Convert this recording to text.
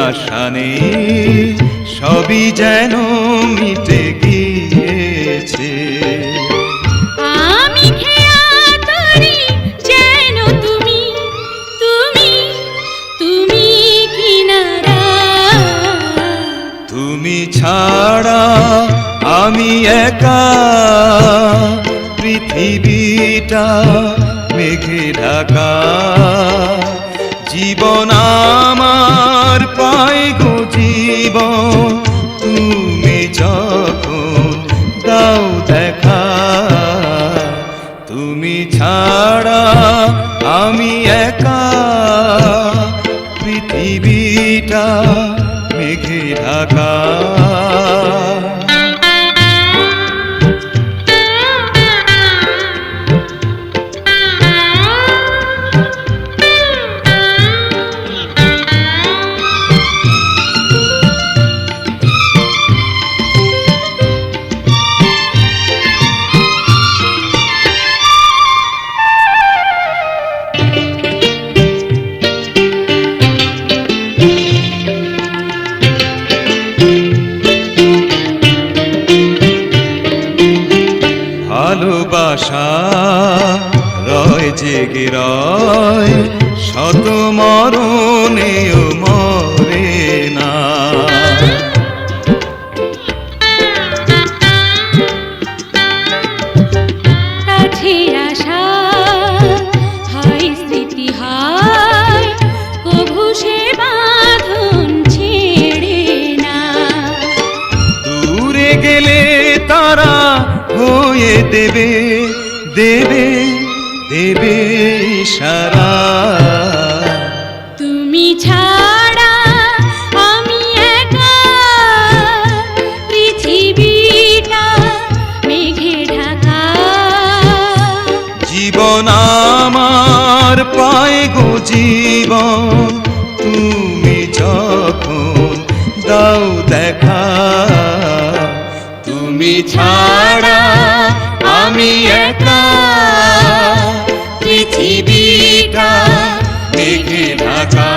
আশা নেই, সবই যেন মিটে গিয়েছে। আমি খেয়া তরি যেন তুমি, তুমি, তুমি কিনারা। তুমি ছাড়া আমি একা, পৃথিবীটা মেঘে ঢাকা। জীবন আমার পায় গো জীবন, তুমি যখন দাও দেখা। তুমি ছাড়া আমি একা, পৃথিবীটা মেঘে ঢাকা। ভালোবাসা রয় জেগে রয়, শত মরণেও মরে না। কাছে আসা হয় স্মৃতি, হয় কভু সে বাঁধন ছেড়ে না। দূরে গেলে তারা হয়ে দেবে দেবে দেবে ইশারা। তুমি ছাড়া আমি একা, পৃথিবীটা মেঘে ঢাকা। জীবন আমার পায় গো জীবন, তুমি যখন দাও দেখা। তুমি ছাড়া আমি একা, পৃথিবীটা মেঘে ঢাকা।